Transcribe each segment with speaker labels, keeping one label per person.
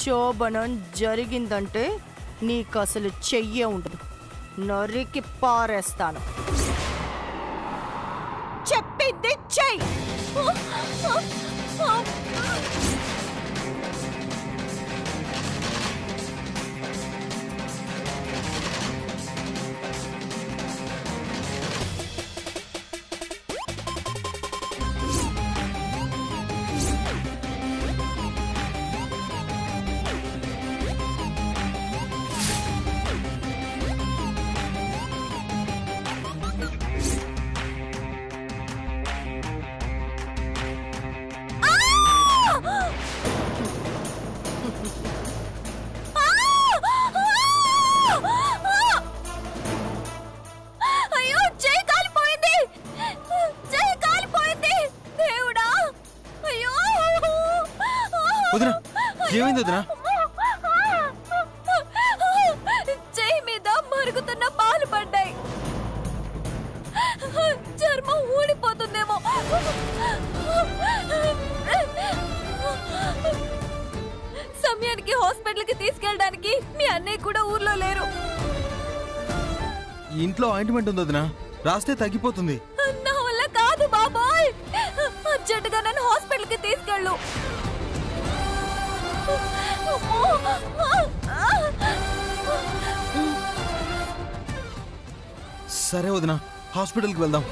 Speaker 1: శోభనం జరిగిందంటే నీకు అసలు చెయ్యే ఉండదు, నరికి పారేస్తాను. చెప్పింది చెయ్యి.
Speaker 2: ఏమైంది వదినా?
Speaker 3: చెయ్యి మీద మరుగుతున్న పాలు పడ్డాయి, చర్మం ఊడిపోతుందేమో. సమయానికి హాస్పిటల్ కి తీసుకెళ్ళడానికి మీ అన్నయ్య కూడా ఊర్లో లేరు.
Speaker 2: ఇంట్లో ఆయింట్మెంట్ ఉంది వదినా, రాస్తే తగ్గిపోతుంది.
Speaker 3: నా వల్ల కాదు బాబాయ్, అర్జెంటుగా నన్ను హాస్పిటల్ కి తీసుకెళ్ళు.
Speaker 2: సరే వదినా, హాస్పిటల్కి వెళ్దాం.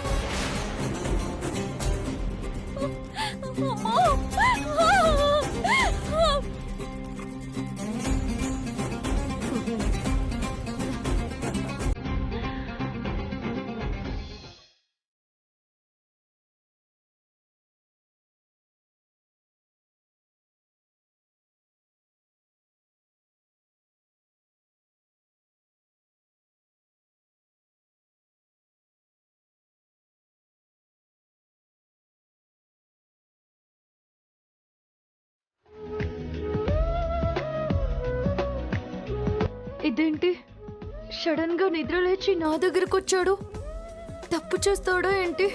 Speaker 4: ఇదేంటి, సడన్ గా నిద్ర లేచి నా దగ్గరకు వచ్చాడు? తప్పు చేస్తాడా ఏంటి?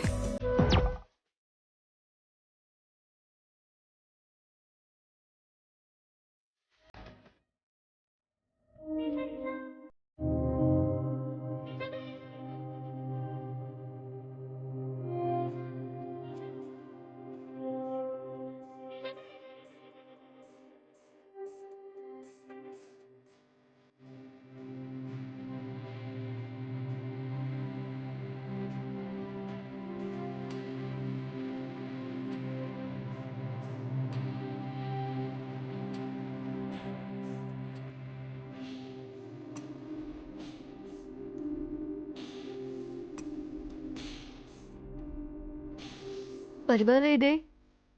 Speaker 4: పర్వాలేదే,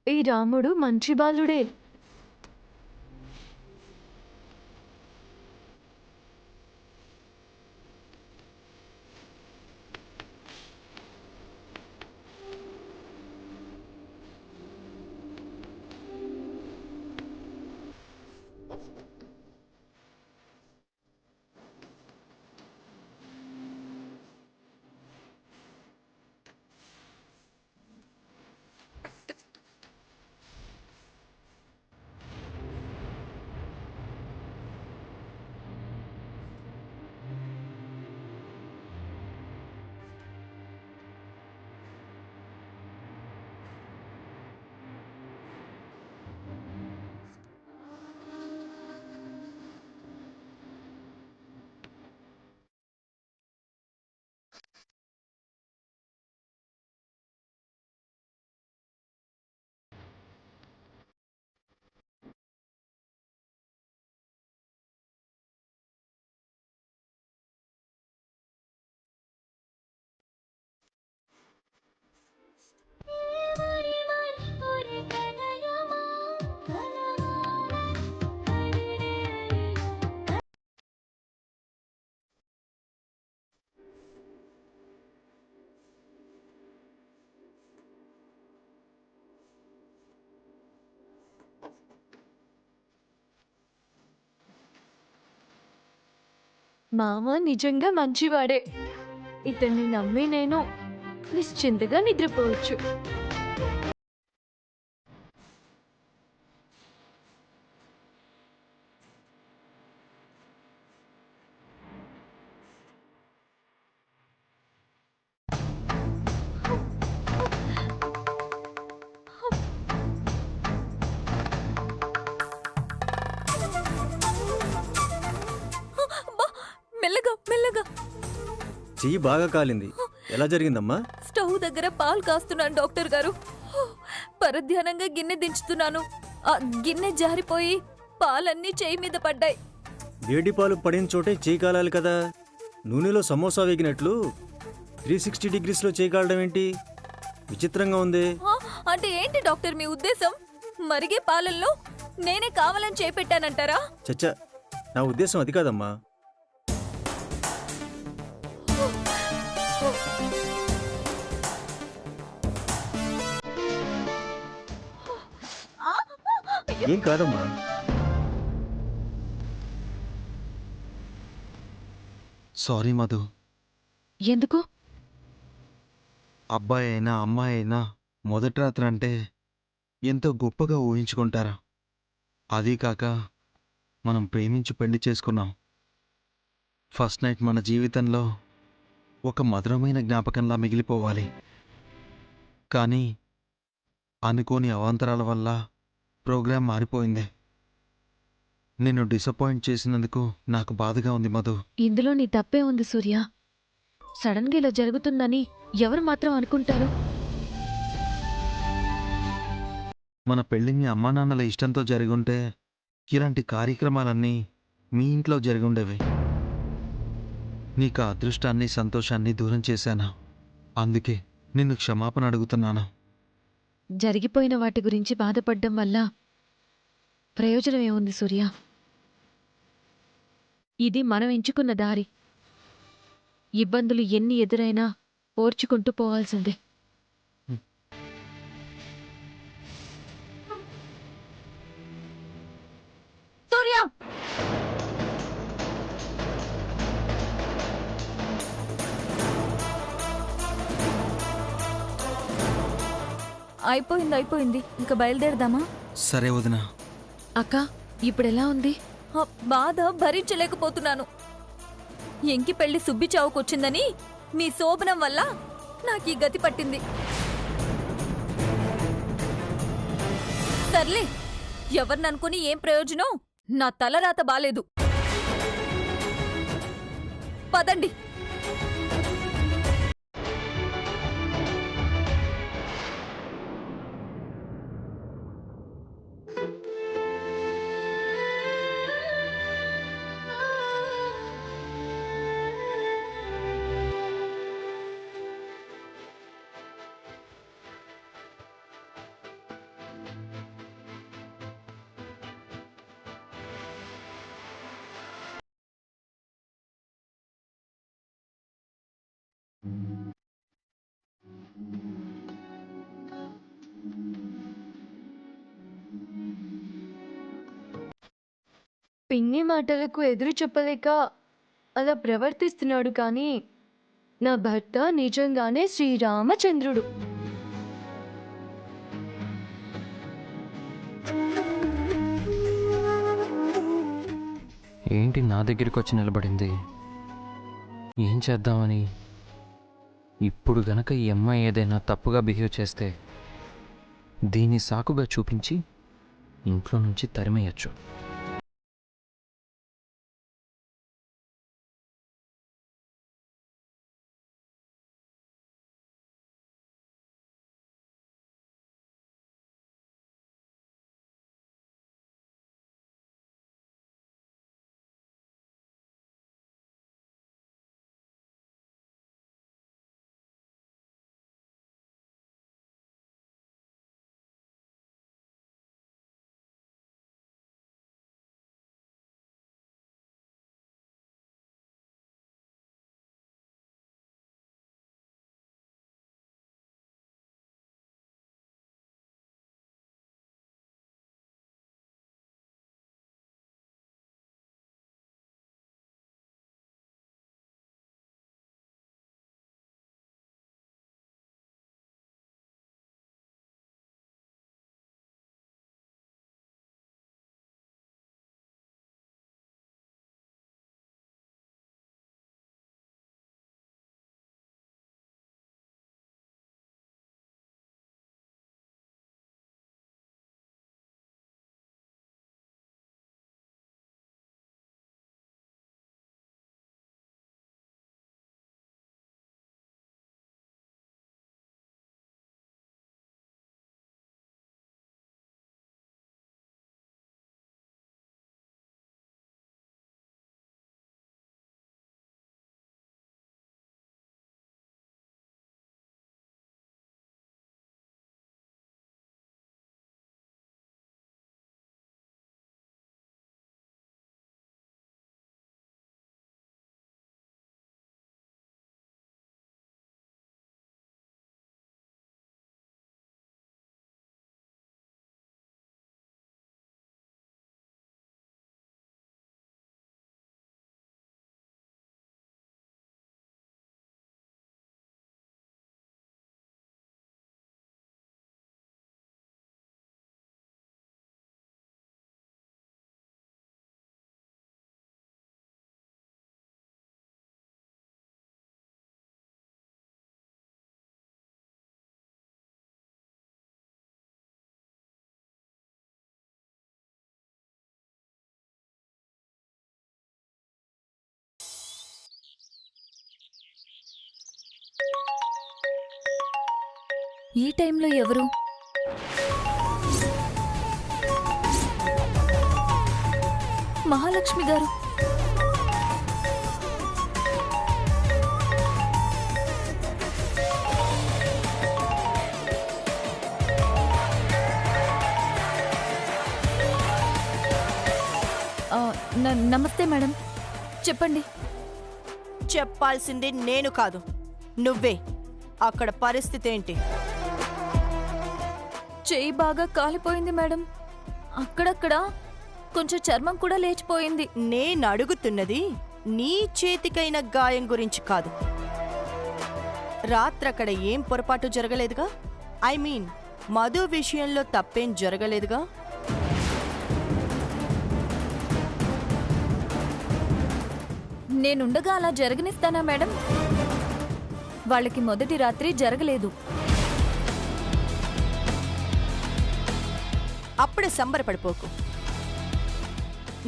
Speaker 4: ఈ రాముడు మంచి బాలుడే. మామ నిజంగా మంచివాడే. ఇతన్ని నమ్మి నేను నిశ్చింతగా నిద్రపోవచ్చు.
Speaker 5: చెయ్యి బాగా కాలింది. ఎలా జరిగిందమ్మా?
Speaker 3: స్టవ్ దగ్గర పాలు కాస్తున్నాను డాక్టర్ గారు. పరధ్యానంగా గిన్నె దించుతున్నాను. ఆ గిన్నె జారిపోయి పాలన్నీ చేయి మీద పడ్డాయి.
Speaker 5: వేడి పాలు పడిన చోటే చేయి కాలాలి కదా. నూనెలో సమోసా వేగినట్లు 360 డిగ్రీస్లో చేయి కాలడం ఏంటి? విచిత్రంగా ఉంది.
Speaker 3: అంటే ఏంటి డాక్టర్ మీ ఉద్దేశం? మరిగే పాలల్లో నేనే కావాలని చేపెట్టానంటారా?
Speaker 5: చచ్చా, నా ఉద్దేశం అది కాదమ్మా. ఏం కాదమ్మా.
Speaker 2: సారీ మధు.
Speaker 4: ఎందుకు?
Speaker 2: అబ్బాయి అయినా అమ్మాయి అయినా మొదటి రాత్రి అంటే ఎంతో గొప్పగా ఊహించుకుంటారా. అదీ కాక మనం ప్రేమించి పెళ్లి చేసుకున్నాం. ఫస్ట్ నైట్ మన జీవితంలో ఒక మధురమైన జ్ఞాపకంలా మిగిలిపోవాలి. కానీ అనుకోని అవాంతరాల వల్ల ప్రోగ్రాం మారిపోయింది. నిన్ను డిసప్పాయింట్ చేసినందుకు నాకు బాధగా ఉంది మధు.
Speaker 4: ఇందులో నీ తప్పే ఉంది సూర్య. సడన్గా ఇలా జరుగుతుందని ఎవరు మాత్రం అనుకుంటారు?
Speaker 2: మన పెళ్లి మీ అమ్మా నాన్నల ఇష్టంతో జరిగుంటే ఇలాంటి కార్యక్రమాలన్నీ మీ ఇంట్లో జరిగుండేవి. నీకు ఆ అదృష్టాన్ని సంతోషాన్ని దూరం చేశాను. అందుకే నిన్ను క్షమాపణ అడుగుతున్నాను.
Speaker 4: జరిగిపోయిన వాటి గురించి బాధపడడం వల్ల ప్రయోజనం ఏముంది సూర్య? ఇది మనం ఎంచుకున్న దారి. ఇబ్బందులు ఎన్ని ఎదురైనా ఓర్చుకుంటూ పోవాల్సిందే. సూర్య!
Speaker 3: అయిపోయింది. ఇంకా బయలుదేరదామా?
Speaker 2: సరే వదినా.
Speaker 4: అక్క, ఇప్పుడెలా ఉంది?
Speaker 3: బాధ భరించలేకపోతున్నాను. ఎంకి పెళ్లి సుబ్బి చావుకొచ్చిందని మీ శోభనం వల్ల నాకు ఈ గతి పట్టింది. సర్లే, ఎవరిననుకుని ఏం ప్రయోజనం? నా తలరాత బాలేదు. పదండి.
Speaker 4: పిన్ని మాటలకు ఎదురు చెప్పలేక అలా ప్రవర్తిస్తున్నాడు, కానీ నా భర్త నిజంగానే శ్రీరామచంద్రుడు.
Speaker 6: ఏంటి నా దగ్గరికి వచ్చి నిలబడింది? ఏం చేద్దామని? ఇప్పుడు గనక ఈ అమ్మాయి ఏదైనా తప్పుగా బిహేవ్ చేస్తే దీన్ని సాకుగా చూపించి ఇంట్లో నుంచి తరిమేయచ్చు.
Speaker 3: ఈ టైంలో ఎవరు? మహాలక్ష్మి గారు. నమస్తే మేడం, చెప్పండి.
Speaker 1: చెప్పాల్సింది నేను కాదు, నువ్వే. అక్కడ పరిస్థితి ఏంటి?
Speaker 3: చెయ్యి బాగా కాలిపోయింది మేడం. అక్కడక్కడ కొంచెం చర్మం కూడా లేచిపోయింది.
Speaker 1: నేను అడుగుతున్నది నీ చేతికైన గాయం గురించి కాదు. రాత్రక్కడ ఏం పొరపాటు జరగలేదుగా? ఐ మీన్, మధు విషయంలో తప్పేం జరగలేదుగా?
Speaker 3: నేనుండగా అలా జరగనిస్తానా మేడం? వాళ్ళకి మొదటి రాత్రి జరగలేదు.
Speaker 1: అప్పుడే సంబరపడిపోకు.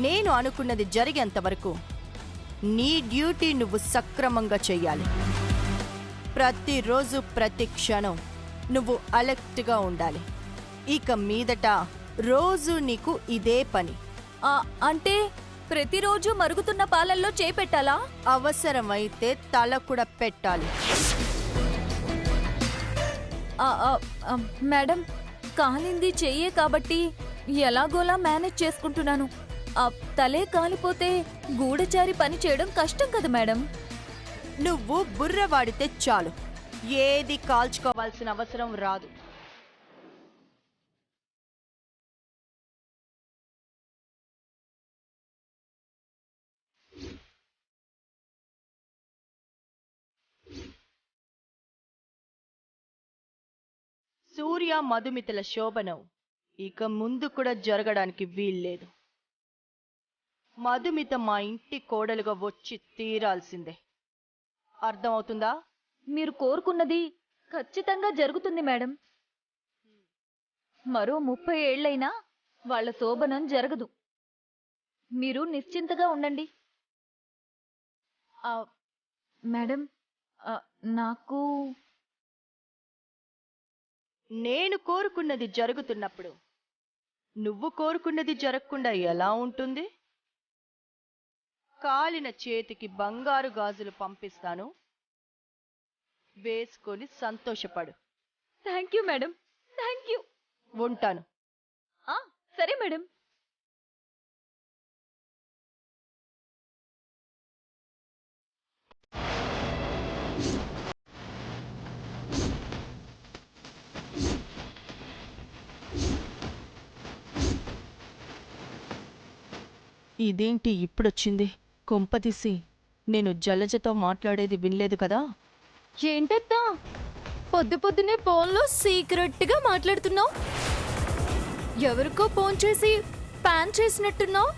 Speaker 1: నేను అనుకున్నది జరిగేంత వరకు నీ డ్యూటీ నువ్వు సక్రమంగా చెయ్యాలి. ప్రతిరోజు ప్రతి క్షణం నువ్వు అలర్ట్గా ఉండాలి. ఇక మీదట రోజు నీకు ఇదే పని.
Speaker 3: అంటే ప్రతిరోజు మరుగుతున్న పాలల్లో చేపెట్టాలా?
Speaker 1: అవసరమైతే తల కూడా పెట్టాలి.
Speaker 3: మేడం, కాలింది చెయ్యే కాబట్టి ఎలాగోలా మేనేజ్ చేసుకుంటున్నాను. తలే కాలిపోతే గూడచారి పని చేయడం కష్టం కదా మేడం.
Speaker 1: నువ్వు బుర్ర వాడితే చాలు, ఏది కాల్చుకోవాల్సిన అవసరం రాదు. సూర్య మధుమితల శోభనం ఇక ముందు కూడా జరగడానికి వీల్లేదు. మధుమిత మా ఇంటి కోడలుగా వచ్చి తీరాల్సిందే. అర్థమవుతుందా?
Speaker 3: మీరు కోరుకున్నది ఖచ్చితంగా జరుగుతుంది మేడం. మరో 30 ఏళ్లైనా వాళ్ళ శోభనం జరగదు. మీరు నిశ్చింతగా ఉండండి. మేడం, నాకు
Speaker 1: నేను కోరుకున్నది జరుగుతున్నప్పుడు నువ్వు కోరుకున్నది జరగకుండా ఎలా ఉంటుంది? కాలిన చేతికి బంగారు గాజులు పంపిస్తాను, వేసుకొని సంతోషపడు.
Speaker 3: Thank you madam, thank you.
Speaker 1: ఉంటాను.
Speaker 3: సరే మేడం.
Speaker 1: ఇదేంటి ఇప్పుడొచ్చింది? కొంపదీసి నేను జలజతో మాట్లాడేది వినలేదు కదా?
Speaker 4: ఏంటత్తా పొద్దు పొద్దునే ఫోన్లో సీక్రెట్గా మాట్లాడుతున్నావు? ఎవరికో ఫోన్ చేసి ప్యాన్ చేసినట్టున్నావు.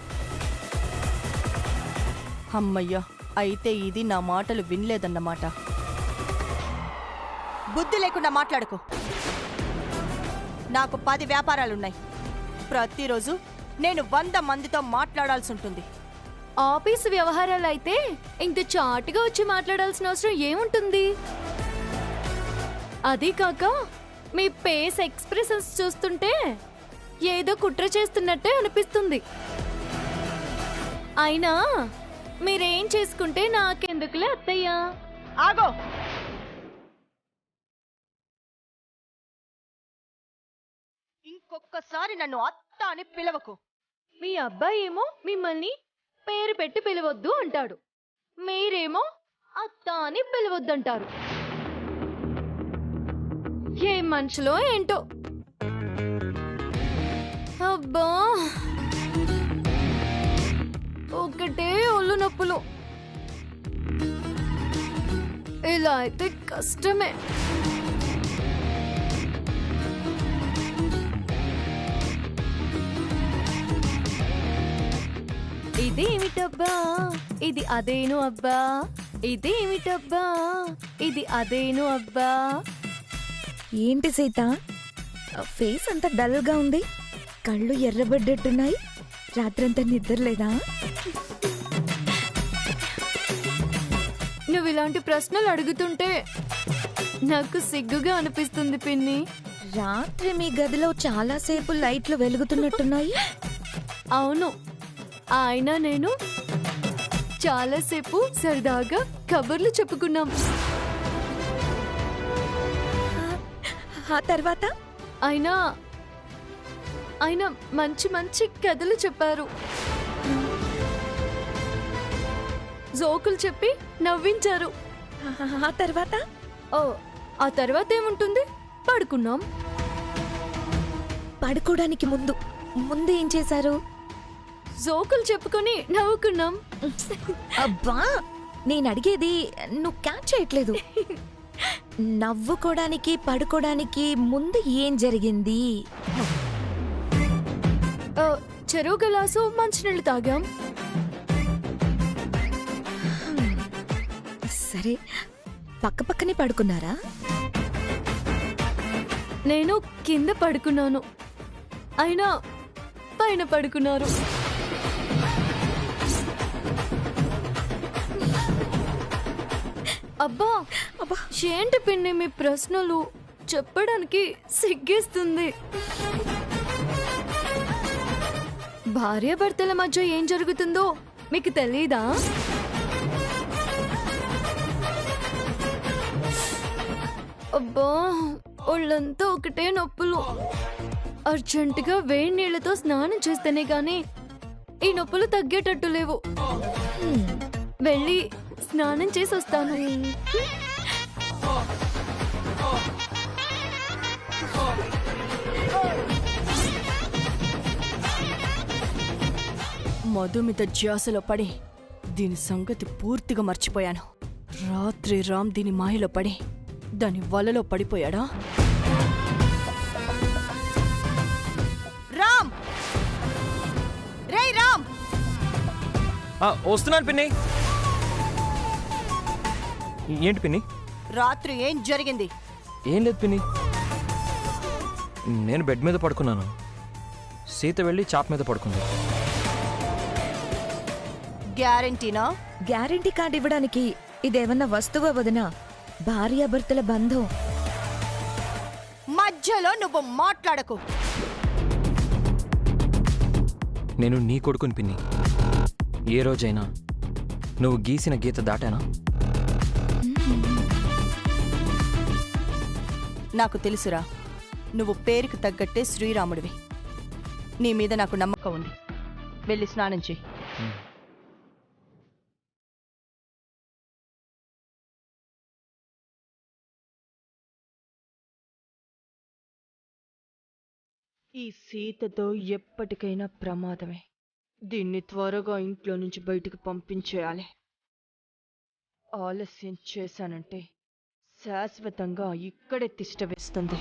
Speaker 1: అమ్మయ్యా, అయితే ఇది నా మాటలు వినలేదన్నమాట. బుద్ధి లేకుండా మాట్లాడుకో. నాకు 10 వ్యాపారాలున్నాయి. ప్రతిరోజు నేను 100 మందితో మాట్లాడాల్సి ఉంటుంది.
Speaker 4: ఆఫీసు వ్యవహారాలు అయితే ఇంత చాటుగా వచ్చి మాట్లాడాల్సిన అవసరం ఏముంటుంది? అది కాక మీ ఫేస్ ఎక్స్ప్రెషన్స్ చూస్తుంటే ఏదో కుట్ర చేస్తున్నట్టే అనిపిస్తుంది. అయినా మీరేం చేసుకుంటే నాకెందుకులే అత్తయ్యా.
Speaker 1: ఆగో! ఇంకొక్కసారి నన్ను అత్త అని పిలవకు.
Speaker 4: మీ అబ్బాయి ఏమో మిమ్మల్ని పేరు పెట్టి పిలవద్దు అంటాడు, మీరేమో అత్త అని పిలవద్దంటారు. ఏ మనుషులో ఏంటో. అబ్బా, ఒకటే ఒళ్ళు నొప్పులు. ఇలా అయితే కష్టమే. ఇదేమిటబ్బా, ఇది అదేను అబ్బా, ఇదేమిటబ్బా, ఇది అదేను అబ్బా.
Speaker 7: ఏంటి సీత, ఫేస్ అంతా డల్గా ఉంది, కళ్ళు ఎర్రబడ్డట్టున్నాయి, రాత్రంతా నిద్రలేదా?
Speaker 4: నువ్వు ఇలాంటి ప్రశ్నలు అడుగుతుంటే నాకు సిగ్గుగా అనిపిస్తుంది పిన్ని.
Speaker 7: రాత్రి మీ గదిలో చాలాసేపు లైట్లు వెలుగుతున్నట్టున్నాయి.
Speaker 4: అవును, ఆయన నేను చాలాసేపు సరదాగా కబుర్లు చెప్పుకున్నాం.
Speaker 7: ఆ తర్వాత
Speaker 4: ఆయన ఆయన మంచి మంచి కథలు చెప్పారు. జోకులు చెప్పి నవ్వించారు.
Speaker 7: ఆ తర్వాత
Speaker 4: ఓ, ఆ తర్వాత ఏముంటుంది, పడుకున్నాం.
Speaker 7: పడుకోవడానికి ముందు ముందు ఏం చేశారు?
Speaker 4: జోకులు చెప్పుకొని నవ్వుకున్నాం.
Speaker 7: అబ్బా, నేను అడిగేది నువ్వు క్యాచ్ చేయట్లేదు. నవ్వుకోవడానికి పడుకోవడానికి ముందు ఏం జరిగింది?
Speaker 4: చెరువు గలాసు మంచినీళ్ళు తాగాం.
Speaker 7: సరే, పక్క పక్కనే పడుకున్నారా?
Speaker 4: నేను కింద పడుకున్నాను, అయినా పైన పడుకున్నారు. అబ్బా
Speaker 7: అబ్బా,
Speaker 4: ఏంటి పిన్ని మీ ప్రశ్నలు? చెప్పడానికి సిగ్గేస్తుంది. భార్యాభర్తల మధ్య ఏం జరుగుతుందో మీకు తెలీదా? అబ్బా, ఒళ్ళంతా ఒకటే నొప్పులు. అర్జెంటుగా వేడి నీళ్లతో స్నానం చేస్తేనే గాని ఈ నొప్పులు తగ్గేటట్టు లేవు. వెళ్ళి స్నానం చేసి వస్తాను.
Speaker 1: మధుమిత ధ్యాసలో పడి దీని సంగతి పూర్తిగా మర్చిపోయాను. రాత్రి రామ్ దీని మాయలో పడి దాని వలలో పడిపోయాడా? రామ్! రేయ్ రామ్!
Speaker 6: వస్తున్నాను పిన్ని. ఏంటి పిన్ని?
Speaker 1: రాత్రి ఏం జరిగింది?
Speaker 6: ఏం లేదు పిన్ని, నేను బెడ్ మీద పడుకున్నాను. సీత వెళ్ళి చాప్ మీద పడుకుంది.
Speaker 1: గ్యారెంటీనా?
Speaker 7: గ్యారెంటీ కార్డు ఇవ్వడానికి ఇదేమన్నా వస్తువా వదినా? భార్యాభర్తల బంధం.
Speaker 1: మధ్యలో నువ్వు మాట్లాడకు.
Speaker 6: నేను నీ కొడుకుని పిన్ని. ఏ రోజైనా నువ్వు గీసిన గీత దాటానా?
Speaker 1: నాకు తెలుసురా, నువ్వు పేరుకు తగ్గట్టే శ్రీరాముడివి. నీ మీద నాకు నమ్మకం ఉంది. వెళ్ళి స్నానం చెయ్యి. ఈ సీతతో ఎప్పటికైనా ప్రమాదమే. దీన్ని త్వరగా ఇంట్లో నుంచి బయటికి పంపించేయాలి. ఆలస్యం చేశానంటే శాశ్వతంగా ఇక్కడే తిష్ట వేస్తుంది.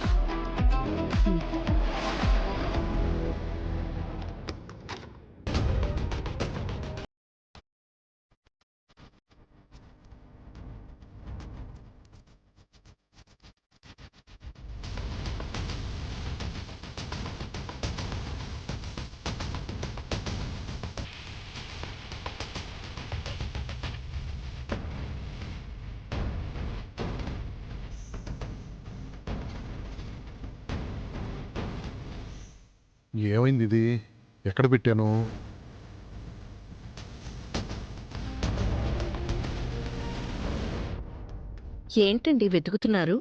Speaker 8: ఏమైంది ఇది? ఎక్కడ పెట్టాను?
Speaker 9: ఏంటండి వెతుకుతున్నారు?